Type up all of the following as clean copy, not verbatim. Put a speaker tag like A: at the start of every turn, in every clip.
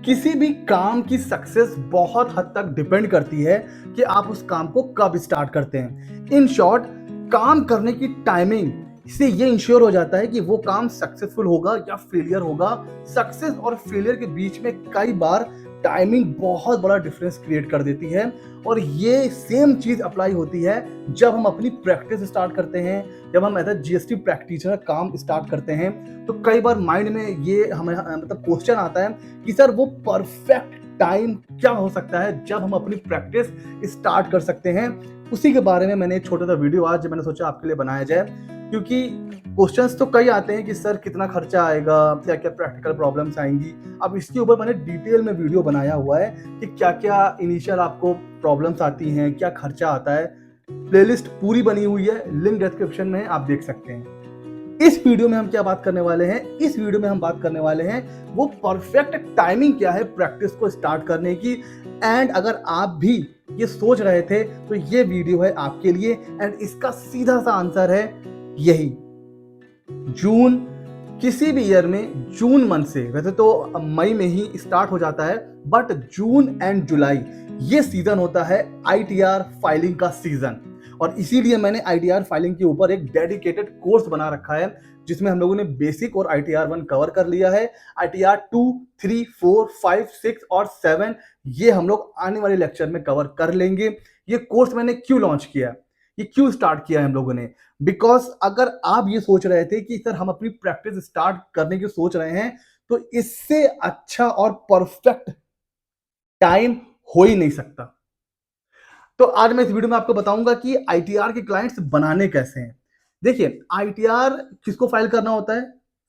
A: किसी भी काम की सक्सेस बहुत हद तक डिपेंड करती है कि आप उस काम को कब स्टार्ट करते हैं। इन शॉर्ट, काम करने की टाइमिंग से ये इंश्योर हो जाता है कि वो काम सक्सेसफुल होगा या फेलियर होगा। सक्सेस और फेलियर के बीच में कई बार टाइमिंग बहुत बड़ा डिफरेंस क्रिएट कर देती है। और ये सेम चीज अप्लाई होती है जब हम अपनी प्रैक्टिस स्टार्ट करते हैं, जब हम एज अ जीएसटी प्रैक्टिशनर काम स्टार्ट करते हैं। तो कई बार माइंड में ये हमें मतलब क्वेश्चन आता है कि सर वो परफेक्ट टाइम क्या हो सकता है जब हम अपनी प्रैक्टिस स्टार्ट कर सकते हैं। उसी के बारे में मैंने एक छोटा सा वीडियो आज मैंने सोचा आपके लिए बनाया जाए, क्योंकि क्वेश्चंस तो कई आते हैं कि सर कितना खर्चा आएगा, क्या क्या प्रैक्टिकल प्रॉब्लम्स आएंगी। अब इसके ऊपर मैंने डिटेल में वीडियो बनाया हुआ है कि क्या क्या इनिशियल आपको प्रॉब्लम्स आती हैं, क्या खर्चा आता है। प्लेलिस्ट पूरी बनी हुई है, लिंक डिस्क्रिप्शन में है, आप देख सकते हैं। इस वीडियो में हम क्या बात करने वाले हैं, इस वीडियो में हम बात करने वाले हैं वो परफेक्ट टाइमिंग क्या है प्रैक्टिस को स्टार्ट करने की। एंड अगर आप भी ये सोच रहे थे तो ये वीडियो है आपके लिए। एंड इसका सीधा सा आंसर है यही, जून। किसी भी ईयर में जून मंथ से, वैसे तो मई में ही स्टार्ट हो जाता है, बट जून एंड जुलाई ये सीजन होता है आईटीआर फाइलिंग का सीजन। और इसीलिए मैंने आईटीआर फाइलिंग के ऊपर एक डेडिकेटेड कोर्स बना रखा है, जिसमें हम लोगों ने बेसिक और आईटीआर 1 कवर कर लिया है। आईटीआर 2, 3, 4, 5, 6 और 7 ये हम लोग आने वाले लेक्चर में कवर कर लेंगे। ये कोर्स मैंने क्यों लॉन्च किया, ये क्यों स्टार्ट किया है हम लोगों ने, बिकॉज अगर आप ये सोच रहे थे कि सर हम अपनी प्रैक्टिस स्टार्ट करने की सोच रहे हैं, तो इससे अच्छा और परफेक्ट टाइम हो ही नहीं सकता। तो आज मैं इस वीडियो में आपको बताऊंगा कि आईटीआर के क्लाइंट्स बनाने कैसे हैं। देखिए, आईटीआर किसको फाइल करना होता है,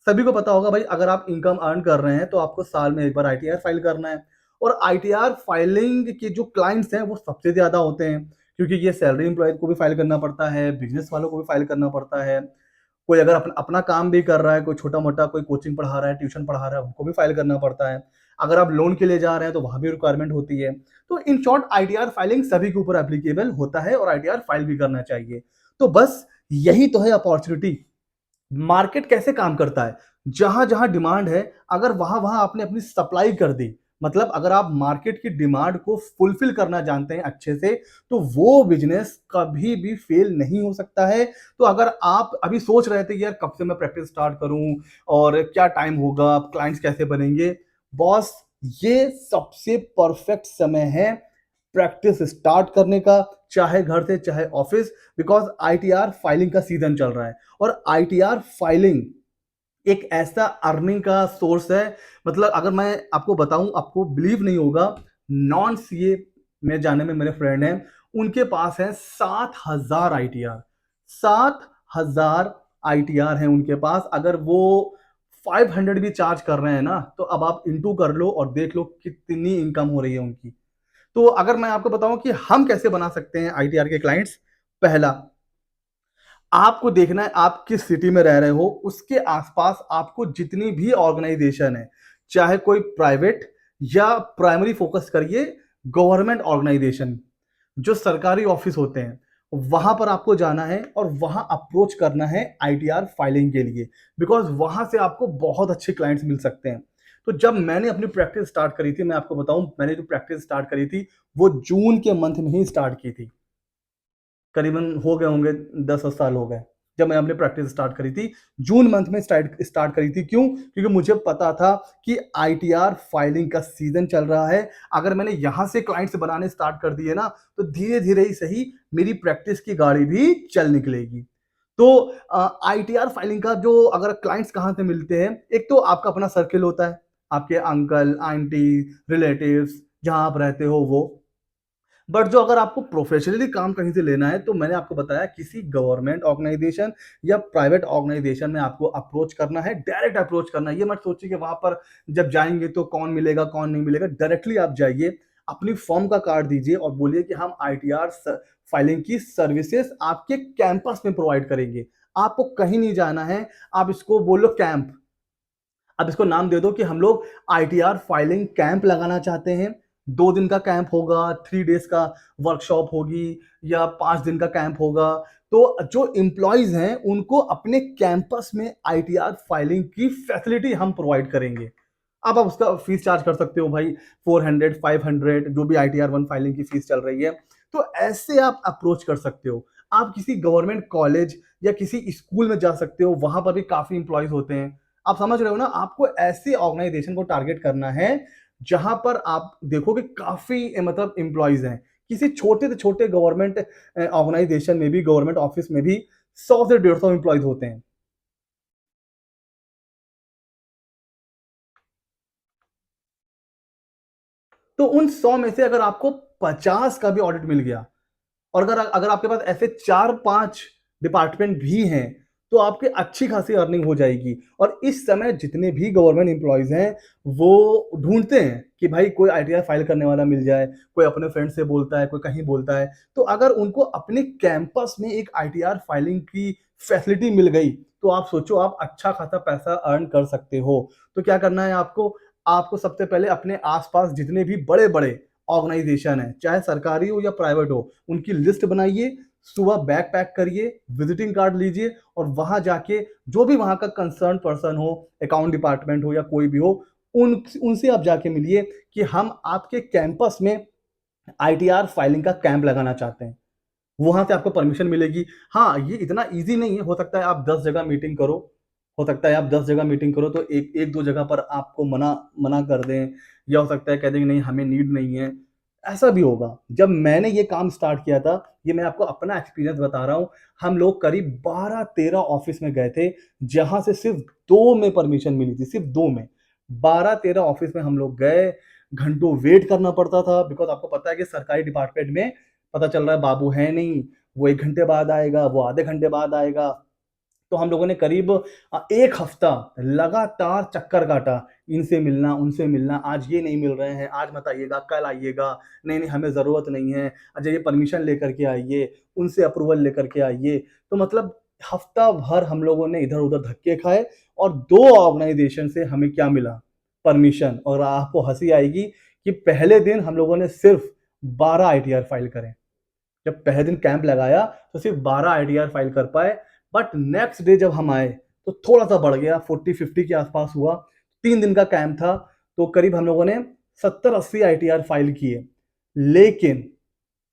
A: सभी को पता होगा भाई। अगर आप इनकम अर्न कर रहे हैं तो आपको साल में एक बार आईटीआर फाइल करना है। और आईटीआर फाइलिंग के जो क्लाइंट्स हैं वो सबसे ज्यादा होते हैं, क्योंकि ये सैलरी एम्प्लॉय को भी फाइल करना पड़ता है, बिजनेस वालों को भी फाइल करना पड़ता है। कोई अगर अपना काम भी कर रहा है, कोई छोटा मोटा कोई कोचिंग पढ़ा रहा है, ट्यूशन पढ़ा रहा है, उनको भी फाइल करना पड़ता है। अगर आप लोन के लिए जा रहे हैं तो वहां भी रिक्वायरमेंट होती है। तो इन शॉर्ट, आईटीआर फाइलिंग सभी के ऊपर एप्लीकेबल होता है और आईटीआर फाइल भी करना चाहिए। तो बस यही तो है अपॉर्चुनिटी। मार्केट कैसे काम करता है, जहां जहां डिमांड है, अगर वहां वहां आपने अपनी सप्लाई कर दी, मतलब अगर आप मार्केट की डिमांड को फुलफिल करना जानते हैं अच्छे से, तो वो बिजनेस कभी भी फेल नहीं हो सकता है। तो अगर आप अभी सोच रहे थे कि यार कब से मैं प्रैक्टिस स्टार्ट करूं और क्या टाइम होगा, क्लाइंट्स कैसे बनेंगे, बॉस ये सबसे परफेक्ट समय है प्रैक्टिस स्टार्ट करने का, चाहे घर से चाहे ऑफिस। बिकॉज आईटीआर फाइलिंग का सीजन चल रहा है और आईटीआर फाइलिंग एक ऐसा अर्निंग का सोर्स है। मतलब अगर मैं आपको बताऊं, आपको बिलीव नहीं होगा। नॉन सीए में जाने में मेरे फ्रेंड हैं, उनके पास है 7,000 आईटीआर। 7,000 आईटीआर है उनके पास। अगर वो 500 भी चार्ज कर रहे हैं ना, तो अब आप इंटू कर लो और देख लो कितनी इनकम हो रही है उनकी। तो अगर मैं आपको बताऊं कि हम कैसे बना सकते हैं आईटीआर के क्लाइंट्स, पहला, आपको देखना है आप किस सिटी में रह रहे हो, उसके आसपास आपको जितनी भी ऑर्गेनाइजेशन है, चाहे कोई प्राइवेट या प्राइमरी फोकस करिए गवर्नमेंट ऑर्गेनाइजेशन, जो सरकारी ऑफिस होते हैं, वहां पर आपको जाना है और वहां अप्रोच करना है आईटीआर फाइलिंग के लिए। बिकॉज वहां से आपको बहुत अच्छे क्लाइंट्स मिल सकते हैं। तो जब मैंने अपनी प्रैक्टिस स्टार्ट करी थी, मैं आपको बताऊं, मैंने जो प्रैक्टिस स्टार्ट करी थी वो जून के मंथ में ही स्टार्ट की थी। करीबन हो गए होंगे 10 साल हो गए जब मैंने अपनी प्रैक्टिस स्टार्ट करी थी। जून मंथ में स्टार्ट करी थी। क्यों? क्योंकि मुझे पता था कि आईटीआर फाइलिंग का सीजन चल रहा है। अगर मैंने यहां से क्लाइंट्स बनाने स्टार्ट कर दिए ना, तो धीरे धीरे ही सही मेरी प्रैक्टिस की गाड़ी भी चल निकलेगी। तो आईटीआर फाइलिंग का जो अगर क्लाइंट्स कहां से मिलते हैं, एक तो आपका अपना सर्किल होता है, आपके अंकल आंटी रिलेटिव्स जहां आप रहते हो वो। बट जो अगर आपको प्रोफेशनली काम कहीं से लेना है, तो मैंने आपको बताया किसी गवर्नमेंट ऑर्गेनाइजेशन या प्राइवेट ऑर्गेनाइजेशन में आपको अप्रोच करना है, डायरेक्ट अप्रोच करना है। ये मत सोचिए कि वहां पर जब जाएंगे तो कौन मिलेगा कौन नहीं मिलेगा। डायरेक्टली आप जाइए, अपनी फॉर्म का कार्ड दीजिए और बोलिए कि हम आईटीआर फाइलिंग की सर्विसेज आपके कैंपस में प्रोवाइड करेंगे। आपको कहीं नहीं जाना है, आप इसको बोलो कैंप। अब इसको नाम दे दो कि हम लोग आईटीआर फाइलिंग कैंप लगाना चाहते हैं। 2 दिन का कैंप होगा, 3 डेज का वर्कशॉप होगी, या 5 दिन का कैंप होगा। तो जो एम्प्लॉयज हैं उनको अपने कैंपस में आईटीआर फाइलिंग की फैसिलिटी हम प्रोवाइड करेंगे। आप उसका फीस चार्ज कर सकते हो भाई 400 500 जो भी ITR-1 फाइलिंग की फीस चल रही है। तो ऐसे आप अप्रोच कर सकते हो। आप किसी गवर्नमेंट कॉलेज या किसी स्कूल में जा सकते हो, वहाँ पर भी काफ़ी एम्प्लॉइज़ होते हैं। आप समझ रहे हो ना? आपको ऐसी ऑर्गनाइज़ेशन को टारगेट करना है, जहाँ पर आप देखोगे काफ़ी मतलब एम्प्लॉइज़ हैं। किसी छोटे से छोटे गवर्नमेंट ऑर्गनाइज़ेशन में भी, गवर्नमेंट ऑफिस में भी 100 से 150 एम्प्लॉइज़ होते हैं। तो उन 100 में से अगर आपको 50 का भी ऑडिट मिल गया और अगर अगर आपके पास ऐसे 4-5 डिपार्टमेंट भी हैं, तो आपकी अच्छी खासी अर्निंग हो जाएगी। और इस समय जितने भी गवर्नमेंट एम्प्लॉइज़ हैं, वो ढूँढते हैं कि भाई कोई ITR फाइल करने वाला मिल जाए, कोई अपने फ्रेंड से बोलता है, कोई कहीं बोलता है। तो अगर उनको अपने कैंपस में एक ITR फाइलिंग की फैसिलिटी मिल गई, तो आप सोचो आप अच्छा खासा पैसा अर्न कर सकते हो। तो क्या करना है आपको? आपको सबसे पहले अपने आस-पास जितने भी बड़े-बड़े ऑर्गनाइज़ेशन हैं, चाहे सरकारी हो या प्राइवेट हो, उनकी लिस्ट बनाइए, सुबह बैग पैक करिए, विज़िटिंग कार्ड लीजिए और वहाँ जाके जो भी वहाँ का कंसर्न पर्सन हो, अकाउंट डिपार्टमेंट हो या कोई भी हो, उनसे आप जाके मिलिए कि हम आपके कैंपस में ITR फाइलिंग का कैंप लगाना चाहते हैं। वहाँ से आपको परमिशन मिलेगी। हाँ, ये इतना ईज़ी नहीं है, हो सकता है आप 10 जगह मीटिंग करो, हो सकता है आप 10 जगह मीटिंग करो तो 1-2 जगह पर आपको मना मना कर दें या हो सकता है कह दें कि नहीं हमें नीड नहीं है, ऐसा भी होगा। जब मैंने ये काम स्टार्ट किया था, ये मैं आपको अपना एक्सपीरियंस बता रहा हूँ, हम लोग करीब 12-13 ऑफ़िस में गए थे, जहाँ से सिर्फ़ 2 में परमिशन मिली थी, सिर्फ़ 2 में। 12-13 ऑफ़िस में हम लोग गए, घंटों वेट करना पड़ता था बिकॉज़ आपको पता है कि सरकारी डिपार्टमेंट में पता चल रहा है बाबू है नहीं, वो 1 घंटे बाद आएगा, वो आधे घंटे बाद आएगा। तो हम लोगों ने करीब 1 हफ्ता लगातार चक्कर काटा, इनसे मिलना, उनसे मिलना, आज ये नहीं मिल रहे हैं, आज मत आइएगा, कल आइएगा, नहीं, नहीं हमें ज़रूरत नहीं है, अच्छा ये परमिशन लेकर के आइए, उनसे अप्रूवल लेकर के आइए। तो मतलब हफ्ता भर हम लोगों ने इधर-उधर धक्के खाए और 2 ऑर्गनाइज़ेशन से हमें क्या मिला? परमिशन। और आपको हँसी आएगी कि पहले दिन हम लोगों ने सिर्फ़ 12 ITR फाइल करे। जब पहले दिन कैंप लगाया तो सिर्फ 12 ITR फाइल कर पाए, बट नेक्स्ट डे जब हम आए तो थोड़ा-सा बढ़ गया 40-50 के आसपास हुआ। 3 दिन का कैंप था, तो करीब हम लोगों ने 70-80 ITR फाइल किए। लेकिन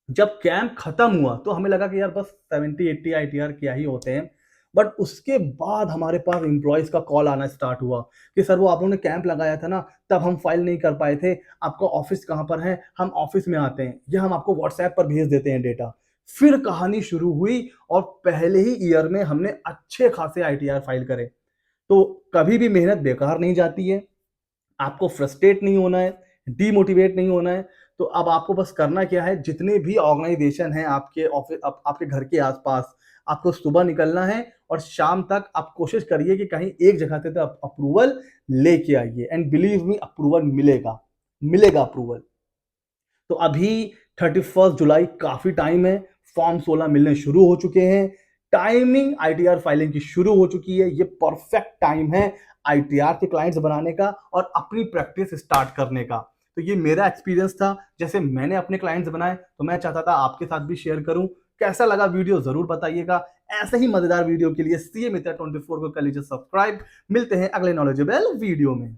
A: जब कैंप खत्म हुआ तो हमें लगा कि यार बस 70-80 ITR क्या ही होते हैं। बट उसके बाद हमारे पास एम्प्लॉइज़ का कॉल आना स्टार्ट हुआ कि सर वो आप लोगों ने कैंप लगाया था ना, तब हम फाइल नहीं कर पाए थे। आपका ऑफ़िस कहाँ पर है? हम ऑफ़िस में आते हैं या हम आपको व्हाट्सऐप पर भेज देते हैं डेटा। फिर कहानी शुरू हुई और पहले ही ईयर में हमने अच्छे खासे ITR फाइल करे। तो कभी भी मेहनत बेकार नहीं जाती है। आपको फ्रस्ट्रेट नहीं होना है, डीमोटिवेट नहीं होना है। तो अब आपको बस करना क्या है, जितने भी ऑर्गनाइज़ेशन हैं आपके आपके घर के आस-पास, आपको सुबह निकलना है और शाम तक आप कोशिश करिए कि कहीं एक जगह से तो आप अप्रूवल लेके आइए एंड बिलीव मी अप्रूवल मिलेगा, मिलेगा अप्रूवल। तो अभी 31 जुलाई काफ़ी टाइम है, फॉर्म 16 मिलने शुरू हो चुके हैं, टाइमिंग ITR फाइलिंग की शुरू हो चुकी है, ये परफेक्ट टाइम है ITR के क्लाइंट्स बनाने का और अपनी प्रैक्टिस स्टार्ट करने का। तो ये मेरा एक्सपीरियंस था, जैसे मैंने अपने क्लाइंट्स बनाए, तो मैं चाहता था आपके साथ भी शेयर करूँ। कैसा लगा वीडियो ज़रूर बताइएगा। ऐसे ही मज़ेदार वीडियो के लिए सीए मित्र 24 को कर लीजिए सब्सक्राइब। मिलते हैं अगले नॉलेजेबल वीडियो में।